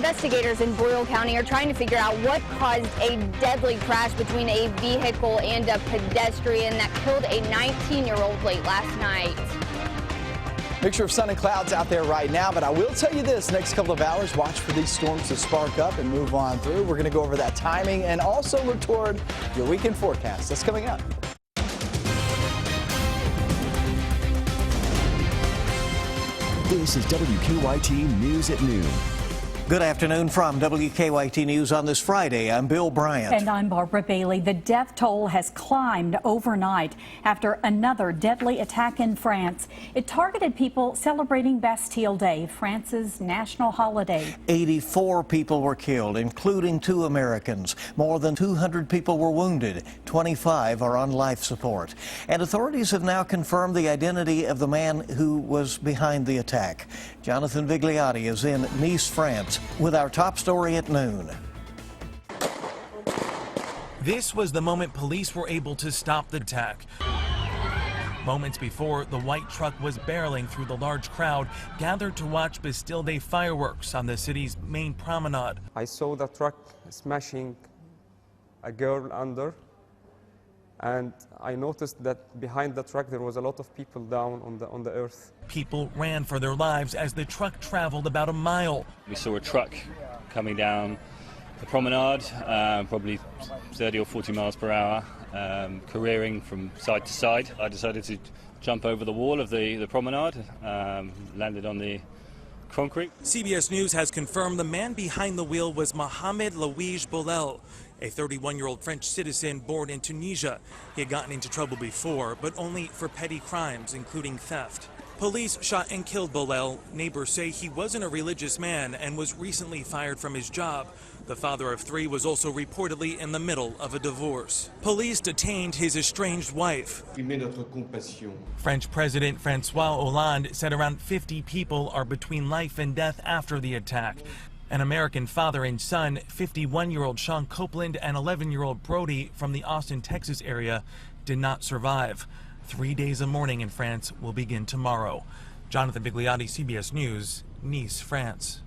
Investigators in Boyle County are trying to figure out what caused a deadly crash between a vehicle and a pedestrian that killed a 19-year-old late last night. Mixture of sun and clouds out there right now, but I will tell you this, next couple of hours, watch for these storms to spark up and move on through. We're going to go over that timing and also look toward your weekend forecast. That's coming up. This is WKYT News at Noon. Good afternoon from WKYT News on this Friday. I'm Bill Bryant. And I'm Barbara Bailey. The death toll has climbed overnight after another deadly attack in France. It targeted people celebrating Bastille Day, France's national holiday. 84 people were killed, including 2 Americans. More than 200 people were wounded. 25 are on life support. And authorities have now confirmed the identity of the man who was behind the attack. Jonathan Vigliotti is in Nice, France, with our top story at noon. This was the moment police were able to stop the attack. Moments before, the white truck was barreling through the large crowd gathered to watch Bastille Day fireworks on the city's main promenade. I saw the truck smashing a girl under, and I noticed that behind the truck there was a lot of people down on the earth. People ran for their lives as the truck traveled about a mile. We saw a truck coming down the promenade, probably 30 or 40 miles per hour, careering from side to side. I decided to jump over the wall of the promenade, landed on the concrete. CBS News has confirmed the man behind the wheel was Mohamed Louis Boulel, a 31-year-old French citizen born in Tunisia. He had gotten into trouble before, but only for petty crimes, including theft. Police shot and killed Boulel. Neighbors say he wasn't a religious man and was recently fired from his job. The father of 3 was also reportedly in the middle of a divorce. Police detained his estranged wife. French President Francois Hollande said around 50 people are between life and death after the attack. An American father and son, 51-year-old Sean Copeland and 11-year-old Brody from the Austin, Texas area, did not survive. 3 days of mourning in France will begin tomorrow. Jonathan Vigliotti, CBS News, Nice, France.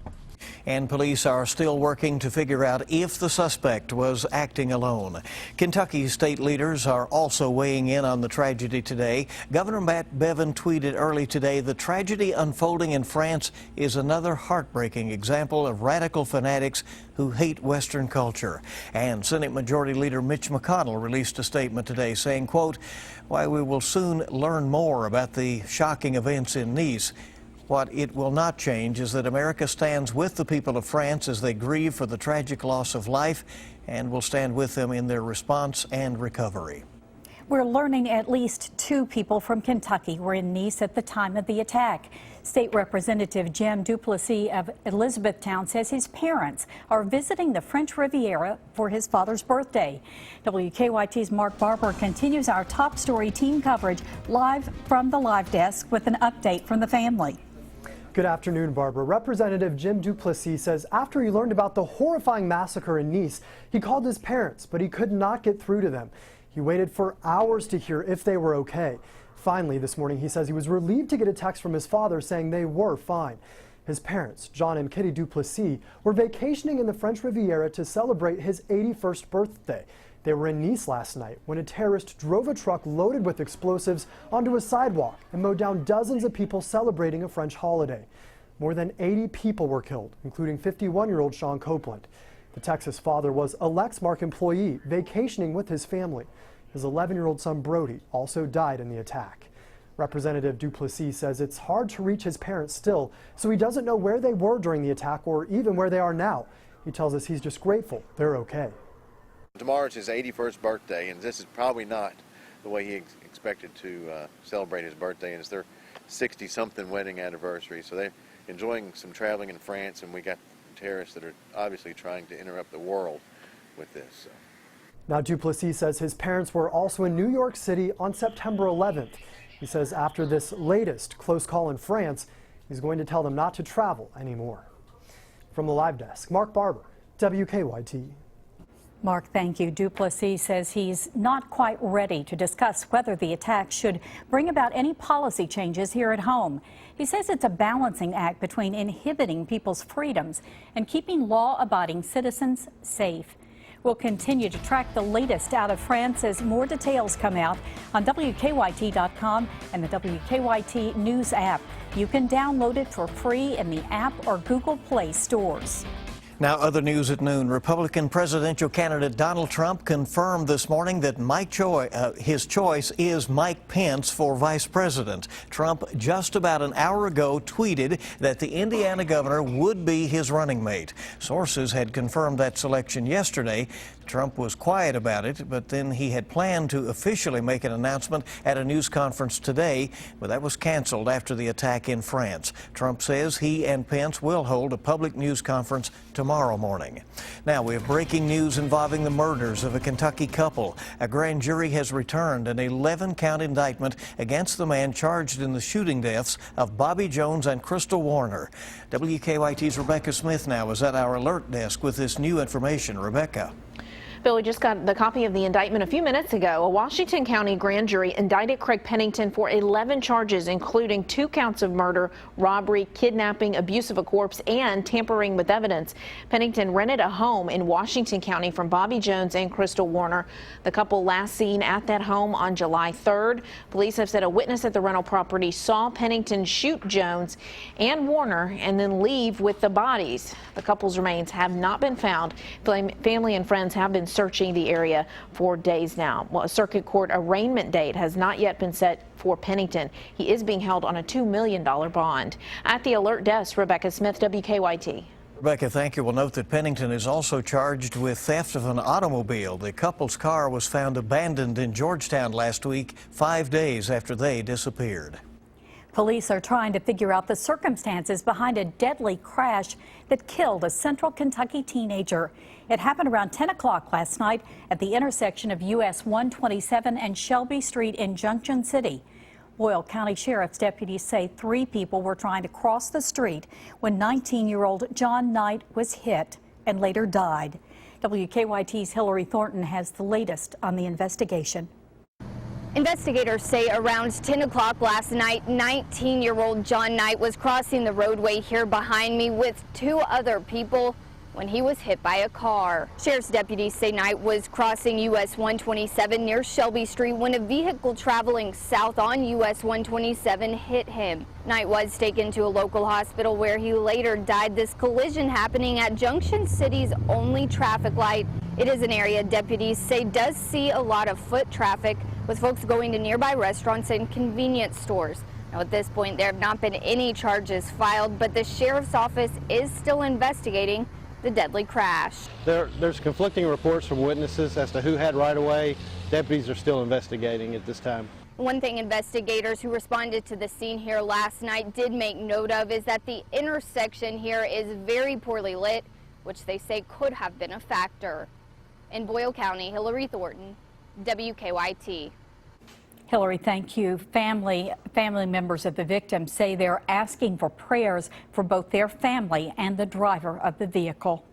And police are still working to figure out if the suspect was acting alone. Kentucky state leaders are also weighing in on the tragedy today. Governor Matt Bevin tweeted early today, "The tragedy unfolding in France is another heartbreaking example of radical fanatics who hate Western culture." And Senate Majority Leader Mitch McConnell released a statement today saying, quote, "While we will soon learn more about the shocking events in Nice, what it will not change is that America stands with the people of France as they grieve for the tragic loss of life and will stand with them in their response and recovery." We're learning at least 2 people from Kentucky were in Nice at the time of the attack. State Representative Jim Duplessis of Elizabethtown says his parents are visiting the French Riviera for his father's birthday. WKYT's Mark Barber continues our top story team coverage live from the live desk with an update from the family. Good afternoon, Barbara. Representative Jim Duplessis says after he learned about the horrifying massacre in Nice, he called his parents, but he could not get through to them. He waited for hours to hear if they were okay. Finally, this morning, he says he was relieved to get a text from his father saying they were fine. His parents, John and Kitty Duplessis, were vacationing in the French Riviera to celebrate his 81st birthday. They were in Nice last night when a terrorist drove a truck loaded with explosives onto a sidewalk and mowed down dozens of people celebrating a French holiday. More than 80 people were killed, including 51-year-old Sean Copeland. The Texas father was a Lexmark employee vacationing with his family. His 11-year-old son Brody also died in the attack. Representative Duplessis says it's hard to reach his parents still, so he doesn't know where they were during the attack or even where they are now. He tells us he's just grateful they're okay. Tomorrow's his 81st birthday, and this is probably not the way he expected to celebrate his birthday, and it's their 60-something wedding anniversary. So they're enjoying some traveling in France, and we got terrorists that are obviously trying to interrupt the world with this. So. Now, Duplessis says his parents were also in New York City on September 11th. He says after this latest close call in France, he's going to tell them not to travel anymore. From the live desk, Mark Barber, WKYT. Mark, thank you. Duplessis says he's not quite ready to discuss whether the attack should bring about any policy changes here at home. He says it's a balancing act between inhibiting people's freedoms and keeping law-abiding citizens safe. We'll continue to track the latest out of France as more details come out on WKYT.com and the WKYT News app. You can download it for free in the app or Google Play stores. Now, other news at noon. Republican presidential candidate Donald Trump confirmed this morning that his choice is Mike Pence for vice president. Trump just about an hour ago tweeted that the Indiana governor would be his running mate. Sources had confirmed that selection yesterday. Trump was quiet about it, but then he had planned to officially make an announcement at a news conference today, but that was canceled after the attack in France. Trump says he and Pence will hold a public news conference tomorrow morning. Now, we have breaking news involving the murders of a Kentucky couple. A grand jury has returned an 11-count indictment against the man charged in the shooting deaths of Bobby Jones and Crystal Warner. WKYT's Rebecca Smith now is at our alert desk with this new information. Rebecca. Bill, we just got the copy of the indictment a few minutes ago. A Washington County grand jury indicted Craig Pennington for 11 charges, including 2 counts of murder, robbery, kidnapping, abuse of a corpse, and tampering with evidence. Pennington rented a home in Washington County from Bobby Jones and Crystal Warner. The couple last seen at that home on July 3rd. Police have said a witness at the rental property saw Pennington shoot Jones and Warner and then leave with the bodies. The couple's remains have not been found. Family and friends have been searching the area for days now. Well, a circuit court arraignment date has not yet been set for Pennington. He is being held on a $2 million bond. At the alert desk, Rebecca Smith, WKYT. Rebecca, thank you. We'll note that Pennington is also charged with theft of an automobile. The couple's car was found abandoned in Georgetown last week, 5 days after they disappeared. Police are trying to figure out the circumstances behind a deadly crash that killed a Central Kentucky teenager. It happened around 10 o'clock last night at the intersection of US 127 and Shelby Street in Junction City. Boyle County Sheriff's deputies say 3 people were trying to cross the street when 19-year-old John Knight was hit and later died. WKYT's Hillary Thornton has the latest on the investigation. Investigators say around 10 o'clock last night, 19-year-old John Knight was crossing the roadway here behind me with 2 other people when he was hit by a car. Sheriff's deputies say Knight was crossing US 127 near Shelby Street when a vehicle traveling south on US 127 hit him. Knight was taken to a local hospital where he later died. This collision happening at Junction City's only traffic light. It is an area deputies say does see a lot of foot traffic, with folks going to nearby restaurants and convenience stores. Now, at this point, there have not been any charges filed, but the sheriff's office is still investigating the deadly crash. There's conflicting reports from witnesses as to who had right of way. Deputies are still investigating at this time. One thing investigators who responded to the scene here last night did make note of is that the intersection here is very poorly lit, which they say could have been a factor. In Boyle County, Hillary Thornton, WKYT. Hillary, thank you. Family members of the victim say they're asking for prayers for both their family and the driver of the vehicle.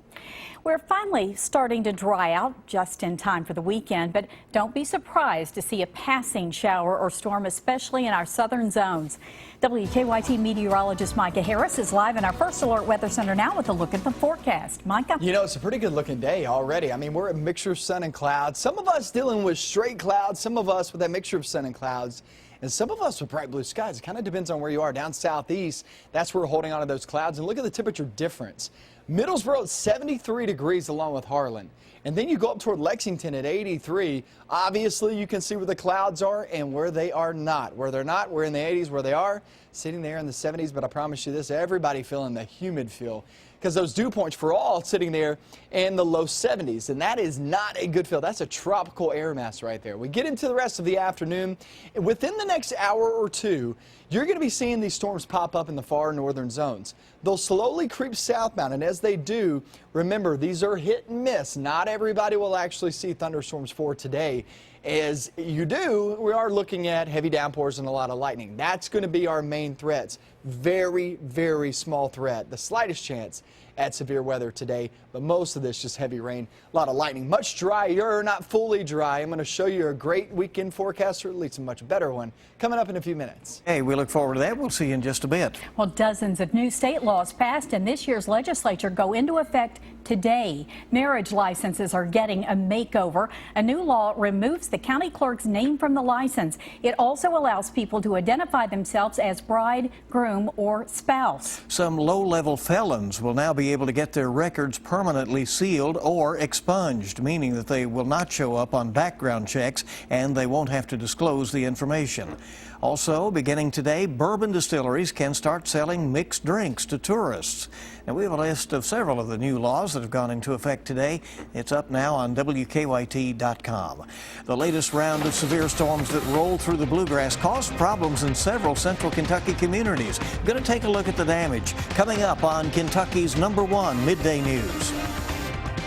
We're finally starting to dry out just in time for the weekend, but don't be surprised to see a passing shower or storm, especially in our southern zones. WKYT meteorologist Micah Harris is live in our First Alert Weather Center now with a look at the forecast. Micah? You know, it's a pretty good looking day already. I mean, we're a mixture of sun and clouds. Some of us dealing with straight clouds, some of us with that mixture of sun and clouds. And some of us with bright blue skies. It kind of depends on where you are. Down southeast, that's where we're holding on to those clouds. And look at the temperature difference. Middlesboro at 73 degrees along with Harlan. And then you go up toward Lexington at 83. Obviously, you can see where the clouds are and where they are not. Where they're not, we're in the 80s. Where they are, sitting there in the 70s. But I promise you this, everybody feeling the humid feel. Because those dew points for all sitting there in the low 70s. And that is not a good feel. That's a tropical air mass right there. We get into the rest of the afternoon. Within the next hour or two, you're going to be seeing these storms pop up in the far northern zones. They'll slowly creep southbound, and as they do, remember, these are hit and miss. Not everybody will actually see thunderstorms for today. As you do, we are looking at heavy downpours and a lot of lightning. That's going to be our main threats. Very, very small threat. The slightest chance at severe weather today, but most of this just heavy rain, a lot of lightning. Much drier, not fully dry. I'm going to show you a great weekend forecast, or at least a much better one, coming up in a few minutes. Hey, we look forward to that. We'll see you in just a bit. Well, dozens of new state laws passed in this year's legislature go into effect today. Marriage licenses are getting a makeover. A new law removes the county clerk's name from the license. It also allows people to identify themselves as bride, groom, or spouse. Some low-level felons will now be able to get their records permanently sealed or expunged, meaning that they will not show up on background checks and they won't have to disclose the information. Also, beginning today, bourbon distilleries can start selling mixed drinks to tourists. Now, we have a list of several of the new laws that have gone into effect today. It's up now on WKYT.com. The latest round of severe storms that rolled through the bluegrass caused problems in several central Kentucky communities. We're going to take a look at the damage coming up on Kentucky's #1 Midday News.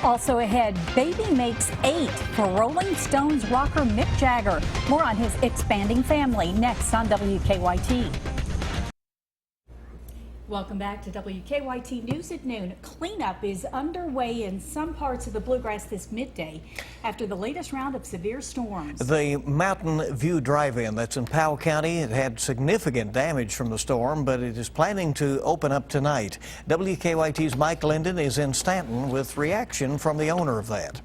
Also ahead, baby makes 8 for Rolling Stones rocker Mick Jagger. More on his expanding family next on WKYT. Welcome back to WKYT News at noon. Cleanup is underway in some parts of the bluegrass this midday after the latest round of severe storms. The Mountain View Drive-In that's in Powell County, it had significant damage from the storm, but it is planning to open up tonight. WKYT's Mike Linden is in Stanton with reaction from the owner of that.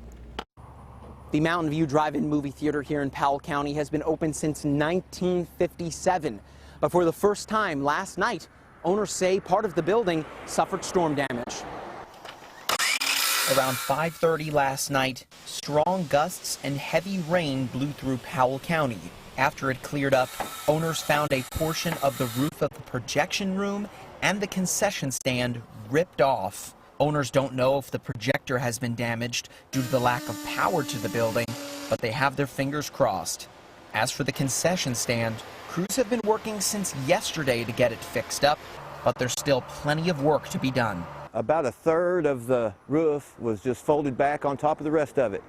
The Mountain View Drive-In movie theater here in Powell County has been open since 1957. But for the first time last night, owners say part of the building suffered storm damage. Around 5:30 last night, strong gusts and heavy rain blew through Powell County. After it cleared up, owners found a portion of the roof of the projection room and the concession stand ripped off. Owners don't know if the projector has been damaged due to the lack of power to the building, but they have their fingers crossed. As for the concession stand, crews have been working since yesterday to get it fixed up, but there's still plenty of work to be done. About a third of the roof was just folded back on top of the rest of it.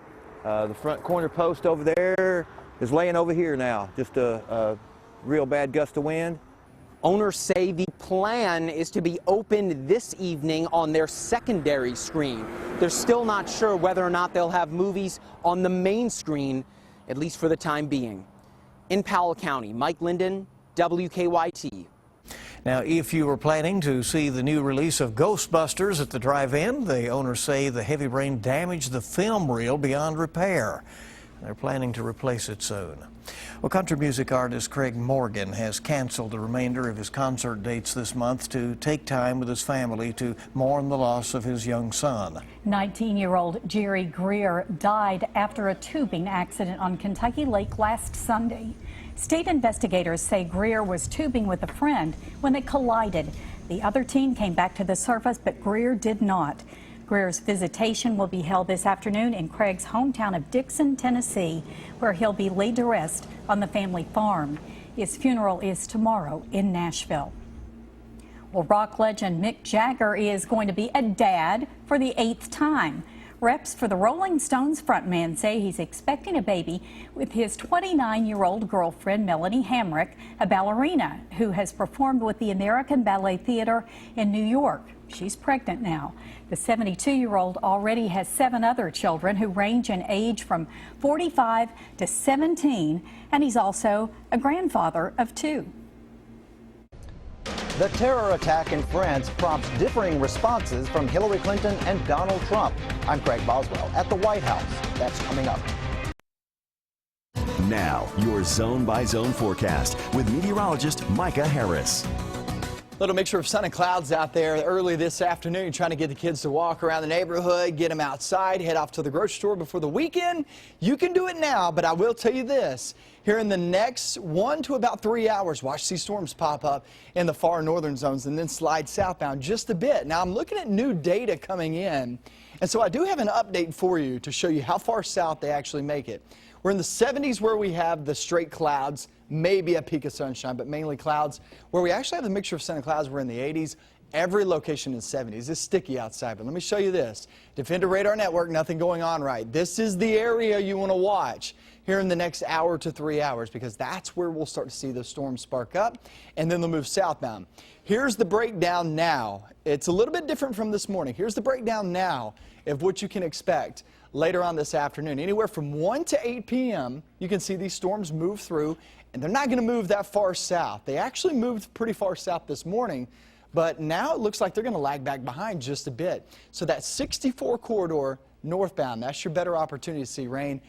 The front corner post over there is laying over here now. Just a real bad gust of wind. Owners say the plan is to be open this evening on their secondary screen. They're still not sure whether or not they'll have movies on the main screen, at least for the time being. In Powell County, Mike Linden, WKYT. Now, if you were planning to see the new release of Ghostbusters at the drive-in, the owners say the heavy rain damaged the film reel beyond repair. They're planning to replace it soon. Well, country music artist Craig Morgan has canceled the remainder of his concert dates this month to take time with his family to mourn the loss of his young son. 19-year-old Jerry Greer died after a tubing accident on Kentucky Lake last Sunday. State investigators say Greer was tubing with a friend when they collided. The other teen came back to the surface, but Greer did not. Greer's visitation will be held this afternoon in Craig's hometown of Dixon, Tennessee, where he'll be laid to rest on the family farm. His funeral is tomorrow in Nashville. Well, rock legend Mick Jagger is going to be a dad for the 8th time. Reps for the Rolling Stones frontman say he's expecting a baby with his 29-year-old girlfriend, Melanie Hamrick, a ballerina who has performed with the American Ballet Theater in New York. She's pregnant now. The 72-year-old already has 7 other children who range in age from 45 to 17, and he's also a grandfather of 2. The terror attack in France prompts differing responses from Hillary Clinton and Donald Trump. I'm Craig Boswell at the White House. That's coming up. Now, your zone-by-zone forecast with meteorologist Micah Harris. Little mixture of sun and clouds out there early this afternoon. Trying to get the kids to walk around the neighborhood, get them outside, head off to the grocery store before the weekend. You can do it now, but I will tell you this. Here in the next 1 to about 3 hours, watch these storms pop up in the far northern zones and then slide southbound just a bit. Now, I'm looking at new data coming in, and so I do have an update for you to show you how far south they actually make it. We're in the 70s where we have the straight clouds, maybe a peak of sunshine, but mainly clouds. Where we actually have the mixture of sun and clouds, we're in the 80s. Every location in the 70s. It's sticky outside, but let me show you this. Defender radar network, nothing going on right. This is the area you want to watch. here in the next hour to 3 hours, because that's where we'll start to see those storms spark up, and then they'll move southbound. Here's the breakdown now. It's a little bit different from this morning. Here's the breakdown now of what you can expect later on this afternoon. Anywhere from 1 to 8 p.m., you can see these storms move through, and they're not going to move that far south. They actually moved pretty far south this morning, but now it looks like they're going to lag back behind just a bit. So that 64 corridor northbound, that's your better opportunity to see rain.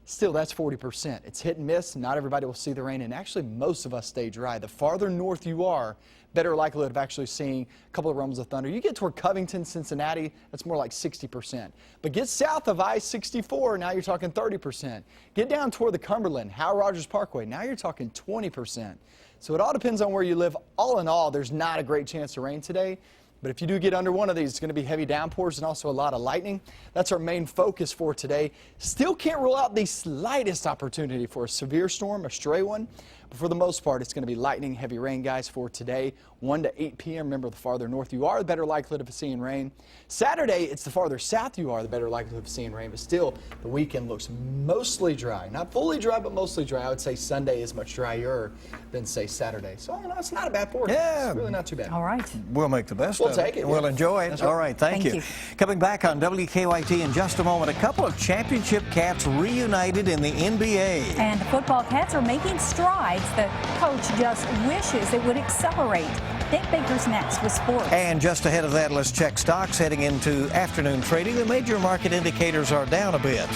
Still, that's 40%. It's hit and miss. Not everybody will see the rain, and actually most of us stay dry. The farther north you are, better likelihood of actually seeing a couple of rumbles of thunder. You get toward Covington, Cincinnati, that's more like 60%. But get south of I-64, now you're talking 30%. Get down toward the Cumberland, Howard Rogers Parkway, now you're talking 20%. So it all depends on where you live. All in all, there's not a great chance of rain today. But if you do get under one of these, it's going to be heavy downpours and also a lot of lightning. That's our main focus for today. Still can't rule out the slightest opportunity for a severe storm, a stray one. But for the most part, it's going to be lightning, heavy rain, guys, for today, 1 to 8 p.m. Remember, the farther north you are, the better likelihood of seeing rain. Saturday, it's the farther south you are, the better likelihood of seeing rain. But still, the weekend looks mostly dry. Not fully dry, but mostly dry. I would say Sunday is much drier than, say, Saturday. So, you know, it's not a bad forecast. Yeah. It's really not too bad. All right. We'll make the best We'll of it. take it. We'll Yeah. enjoy it. That's All right. right, thank you. Coming back on WKYT in just a moment, a couple of championship cats reunited in the NBA. And the football cats are making strides. The coach just wishes it would accelerate. Dave Baker's next with sports. And just ahead of that, let's check stocks heading into afternoon trading. The major market indicators are down a bit.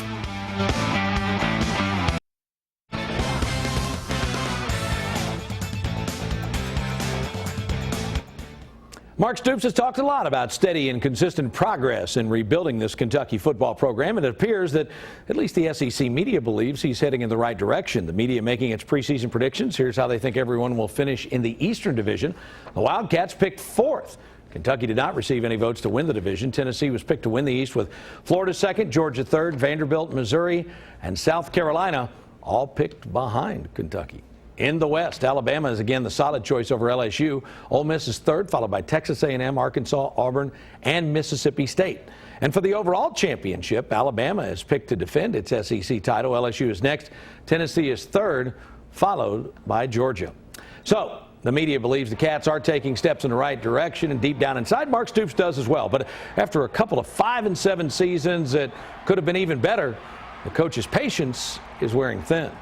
Mark Stoops has talked a lot about steady and consistent progress in rebuilding this Kentucky football program, and it appears that at least the SEC media believes he's heading in the right direction. The media making its preseason predictions. Here's how they think everyone will finish in the Eastern Division. The Wildcats picked 4th. Kentucky did not receive any votes to win the division. Tennessee was picked to win the East, with Florida 2nd, Georgia 3rd, Vanderbilt, Missouri, and South Carolina all picked behind Kentucky. In the West, Alabama is again the solid choice over LSU. Ole Miss is 3rd, followed by Texas A&M, Arkansas, Auburn, and Mississippi State. And for the overall championship, Alabama is picked to defend its SEC title. LSU is next. Tennessee is 3rd, followed by Georgia. So the media believes the Cats are taking steps in the right direction, and deep down inside, Mark Stoops does as well. But after a couple of 5-7 seasons that could have been even better, the coach's patience is wearing thin.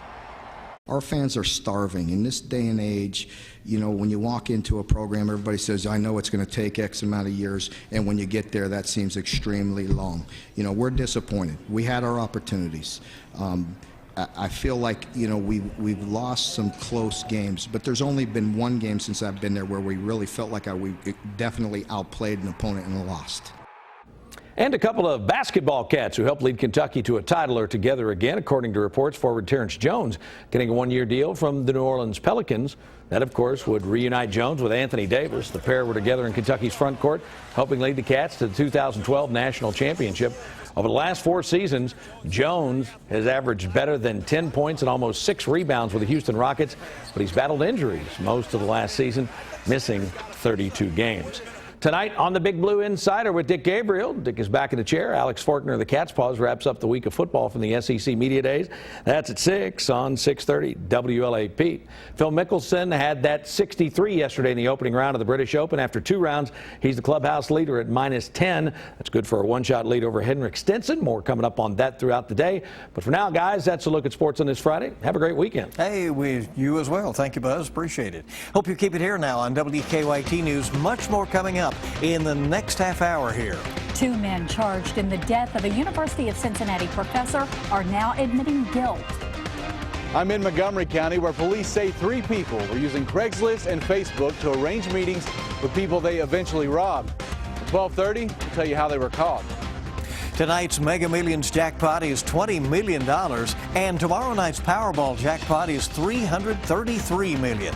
Our fans are starving. In this day and age, you know, when you walk into a program, everybody says, I know it's going to take X amount of years, and when you get there, that seems extremely long. You know, we're disappointed. We had our opportunities. I feel like, you know, we've lost some close games, but there's only been one game since I've been there where we really felt like we definitely outplayed an opponent and lost. And a couple of basketball cats who helped lead Kentucky to a title are together again, according to reports. Forward Terrence Jones getting a one-year deal from the New Orleans Pelicans. That, of course, would reunite Jones with Anthony Davis. The pair were together in Kentucky's front court, helping lead the Cats to the 2012 National Championship. Over the last 4 seasons, Jones has averaged better than 10 points and almost 6 rebounds with the Houston Rockets, but he's battled injuries most of the last season, missing 32 games. Tonight on the Big Blue Insider with Dick Gabriel. Dick is back in the chair. Alex Forkner of the Cat's Paws wraps up the week of football from the SEC Media Days. That's at 6 on 630 WLAP. Phil Mickelson had that 63 yesterday in the opening round of the British Open. After 2 rounds, he's the clubhouse leader at -10. That's good for a one-shot lead over Henrik Stenson. More coming up on that throughout the day. But for now, guys, that's a look at sports on this Friday. Have a great weekend. Hey, you as well. Thank you, Buzz. Appreciate it. Hope you keep it here now on WKYT News. Much more coming up in the next half hour here. 2 men charged in the death of a University of Cincinnati professor are now admitting guilt. I'm in Montgomery County, where police say 3 people were using Craigslist and Facebook to arrange meetings with people they eventually robbed. At 12:30, we'll tell you how they were caught. Tonight's Mega Millions jackpot is $20 million, and tomorrow night's Powerball jackpot is $333 million.